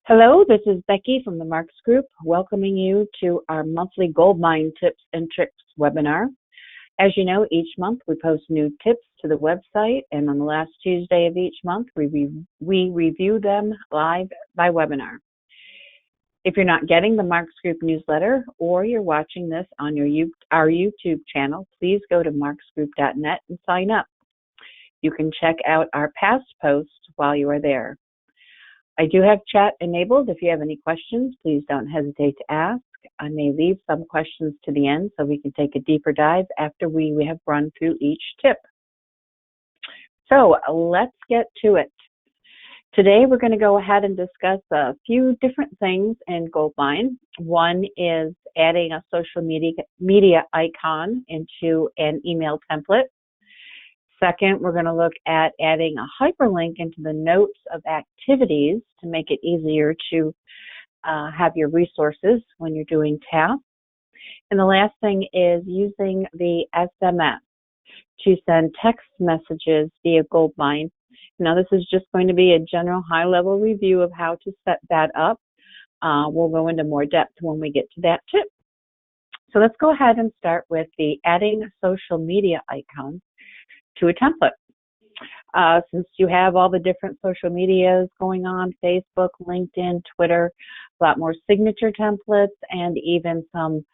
Hello, this is Becky from the Marks Group, welcoming you to our monthly Goldmine Tips and Tricks webinar. As you know, each month we post new tips to the website, and on the last Tuesday of each month, we review them live by webinar. If you're not getting the Marks Group newsletter or you're watching this on our YouTube channel, please go to marksgroup.net and sign up. You can check out our past posts while you are there. I do have chat enabled. If you have any questions, please don't hesitate to ask. I may leave some questions to the end so we can take a deeper dive after we have run through each tip. So let's get to it. Today we're going to go ahead and discuss a few different things in Goldmine. One is adding a social media icon into an email template. Second, we're going to look at adding a hyperlink into the notes of activities to make it easier to have your resources when you're doing tasks. And the last thing is using the SMS to send text messages via Goldmine. Now, this is just going to be a general high-level review of how to set that up. We'll go into more depth when we get to that tip. So let's go ahead and start with the adding social media icon to a template. Since you have all the different social medias going on, Facebook, LinkedIn, Twitter, a lot more signature templates, and even some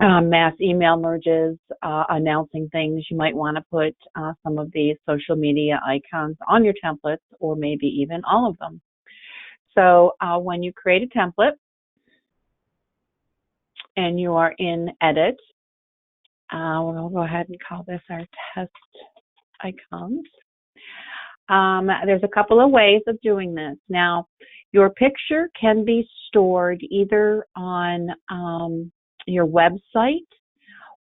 mass email merges announcing things, you might want to put some of these social media icons on your templates, or maybe even all of them. So when you create a template and you are in Edit, we'll go ahead and call this our test icons. There's a couple of ways of doing this. Now, your picture can be stored either on your website,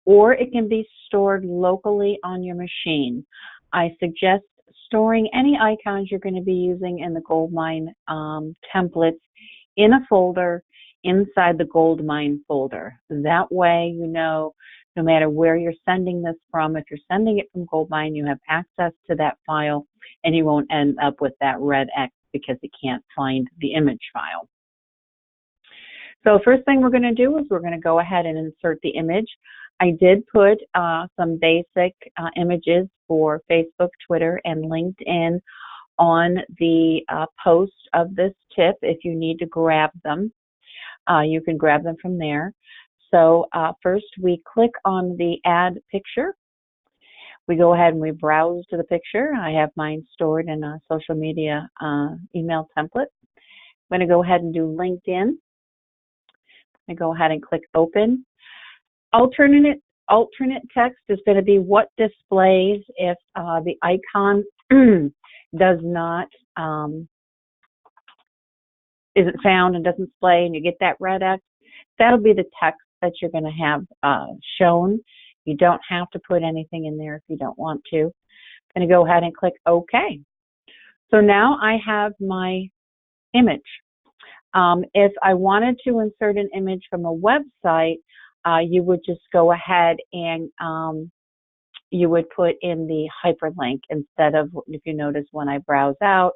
or it can be stored locally on your machine. I suggest storing any icons you're going to be using in the Goldmine templates in a folder inside the Goldmine folder. That way, you know, no matter where you're sending this from, if you're sending it from Goldmine, you have access to that file and you won't end up with that red X because it can't find the image file. So first thing we're going to do is we're going to go ahead and insert the image. I did put some basic images for Facebook, Twitter, and LinkedIn on the post of this tip. If you need to grab them, you can grab them from there. So first we click on the add picture. We go ahead and we browse to the picture. I have mine stored in a social media email template. I'm going to go ahead and do LinkedIn. I go ahead and click open. Alternate text is going to be what displays if the icon does not isn't found and doesn't display, and you get that red X. That'll be the text that you're going to have shown. You don't have to put anything in there if you don't want to. I'm going to go ahead and click OK. So now I have my image. If I wanted to insert an image from a website, you would just go ahead and you would put in the hyperlink instead of, if you notice when I browse out,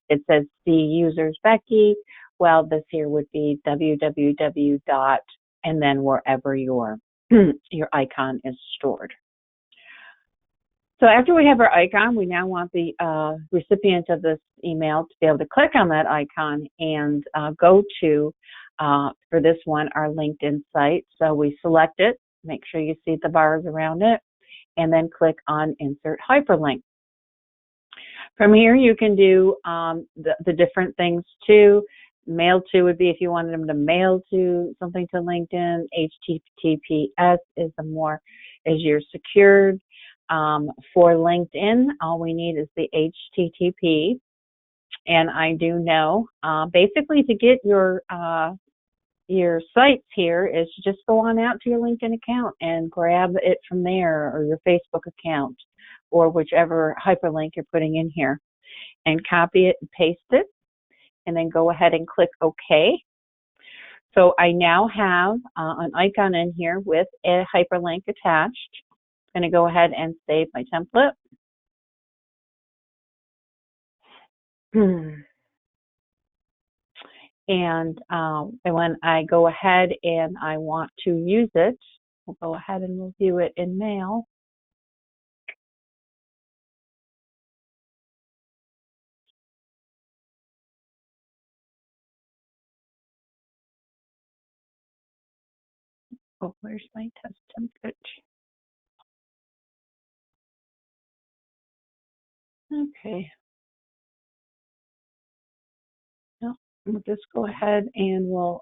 it says see users Becky. Well, this here would be www. and then wherever your icon is stored. So after we have our icon, we now want the recipient of this email to be able to click on that icon and go to, for this one, our LinkedIn site. So we select it, make sure you see the bars around it, and then click on Insert Hyperlink. From here, you can do the different things too. Mail to would be if you wanted them to mail to something to LinkedIn. HTTPS is you're secured. For LinkedIn, all we need is the HTTP. And I do know, basically to get your sites here is to just go on out to your LinkedIn account and grab it from there, or your Facebook account, or whichever hyperlink you're putting in here, and copy it and paste it, and then go ahead and click OK. So I now have an icon in here with a hyperlink attached. I'm going to go ahead and save my template. And when I go ahead and I want to use it, we'll go ahead and we'll view it in Mail. Oh, where's my test template? Okay. No, we'll just go ahead and we'll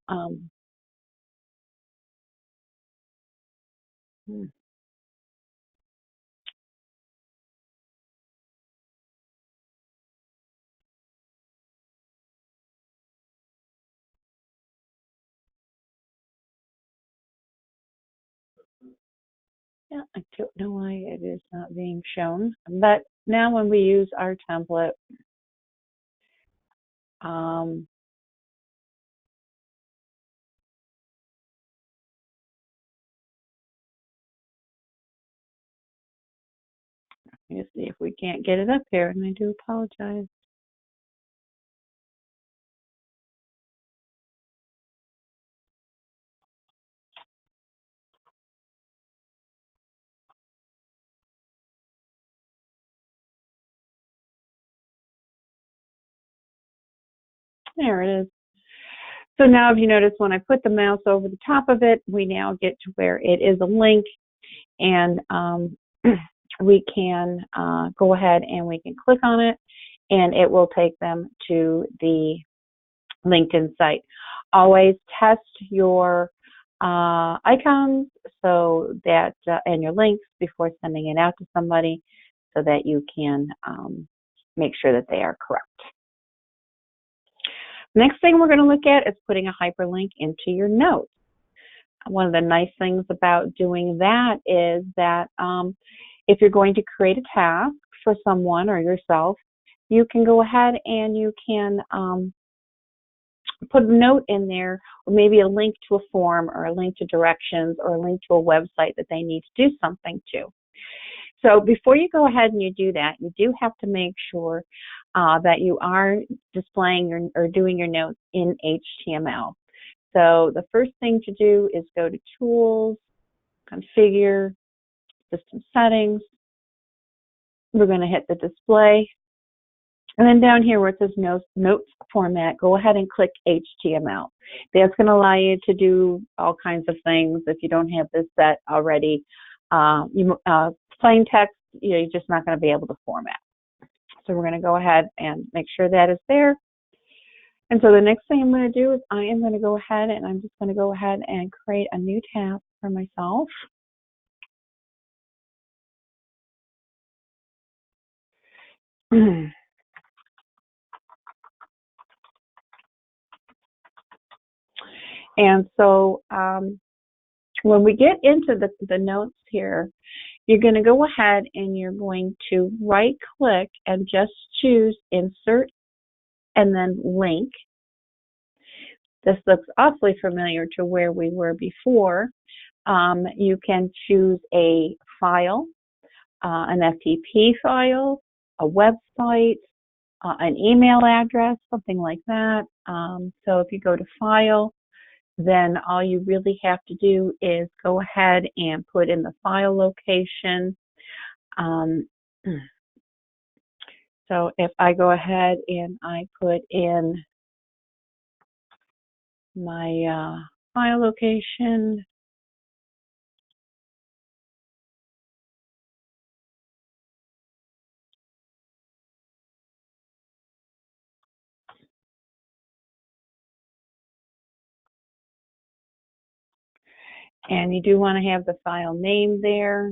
yeah, I don't know why it is not being shown. But now when we use our template, let me see if we can't get it up here, and I do apologize. There it is. So now if you notice when I put the mouse over the top of it, we now get to where it is a link, and we can go ahead and we can click on it, and it will take them to the LinkedIn site. Always test your icons so that and your links before sending it out to somebody, so that you can make sure that they are correct. Next thing we're going to look at is putting a hyperlink into your notes. One of the nice things about doing that is that if you're going to create a task for someone or yourself, you can go ahead and you can put a note in there, or maybe a link to a form, or a link to directions, or a link to a website that they need to do something to. So before you go ahead and you do that, you do have to make sure that you are displaying or doing your notes in HTML. So the first thing to do is go to Tools, Configure, System Settings. We're going to hit the Display. And then down here where it says Notes Format, go ahead and click HTML. That's going to allow you to do all kinds of things if you don't have this set already. Plain text, you're just not going to be able to format. So we're going to go ahead and make sure that is there. And so the next thing I'm going to do is I am going to go ahead and I'm just going to go ahead and create a new tab for myself. And so when we get into the notes here, you're going to go ahead and you're going to right click and just choose Insert and then Link. This looks awfully familiar to where we were before. You can choose a file, an FTP file, a website, an email address, something like that. So if you go to File, then all you really have to do is go ahead and put in the file location. So if I go ahead and I put in my file location, and you do want to have the file name there.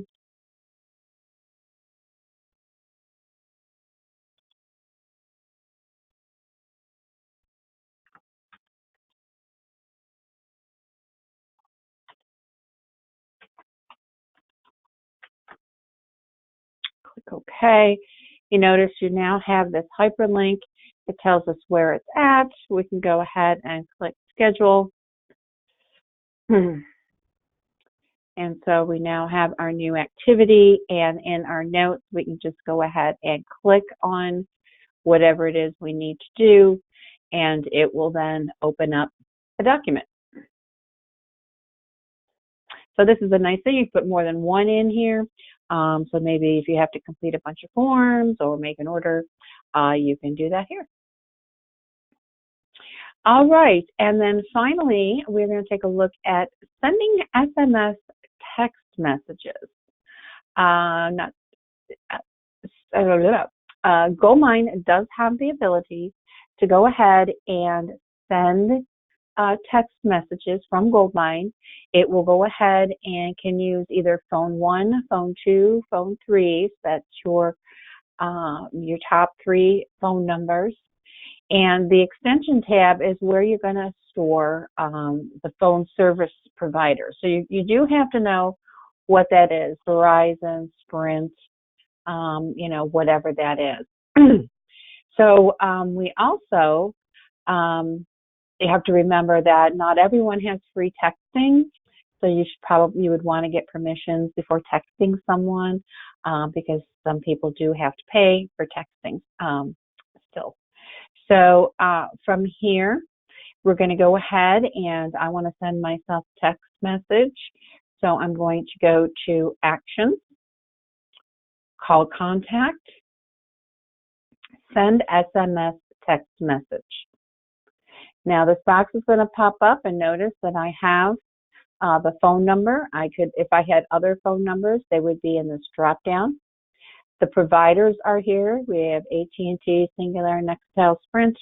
Click OK. You notice you now have this hyperlink. It tells us where it's at. We can go ahead and click Schedule. And so we now have our new activity, and in our notes, we can just go ahead and click on whatever it is we need to do. and it will then open up a document. So this is a nice thing. You put more than one in here. So maybe if you have to complete a bunch of forms or make an order, you can do that here. All right, and then finally, we're going to take a look at sending SMS text messages. Goldmine does have the ability to go ahead and send text messages from Goldmine. It will go ahead and can use either phone 1, phone 2, phone 3. So that's your top 3 phone numbers. And the extension tab is where you're going to store the phone service provider. So you do have to know what that is, Verizon, Sprint, whatever that is. So we also you have to remember that not everyone has free texting. So you would want to get permissions before texting someone because some people do have to pay for texting still. So from here, we're going to go ahead and I want to send myself a text message. So I'm going to go to Actions, Call Contact, Send SMS Text Message. Now this box is going to pop up and notice that I have the phone number. If I had other phone numbers, they would be in this drop down. The providers are here. We have AT&T, Singular, Nextel, Sprint,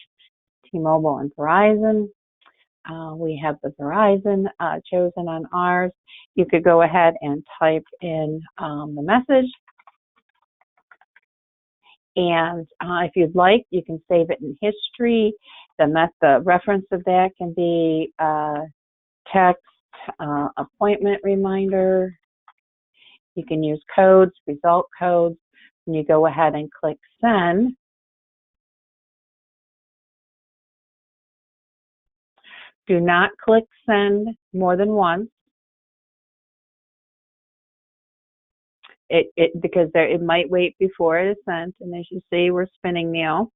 T-Mobile, and Verizon. We have the Verizon chosen on ours. You could go ahead and type in the message. And if you'd like, you can save it in history. The reference of that can be text, appointment reminder. You can use codes, result codes. And you go ahead and click send. Do not click send more than once. Because it might wait before it is sent, and as you see, we're spinning now.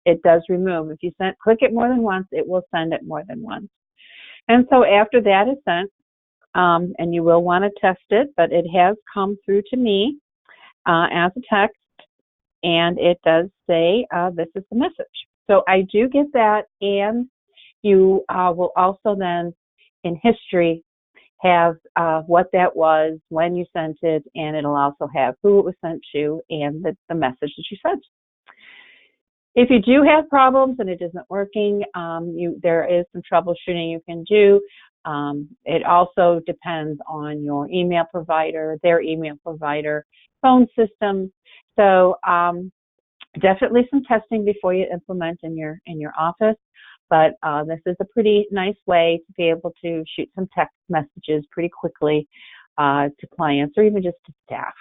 It does remove. If you click it more than once, it will send it more than once. And so after that is sent, and you will want to test it, but it has come through to me as a text, and it does say this is the message. So I do get that, and you will also then in history have what that was, when you sent it, and it'll also have who it was sent to and the message that you sent. If you do have problems and it isn't working, there is some troubleshooting you can do. It also depends on your email provider, their email provider, phone system. So definitely some testing before you implement in your office. But this is a pretty nice way to be able to shoot some text messages pretty quickly to clients or even just to staff.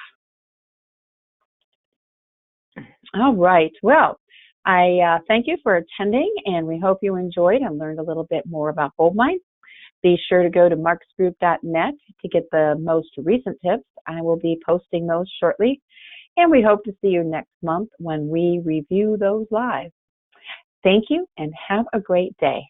All right. Well, I thank you for attending, and we hope you enjoyed and learned a little bit more about Goldmine. Be sure to go to marksgroup.net to get the most recent tips. I will be posting those shortly, and we hope to see you next month when we review those live. Thank you, and have a great day.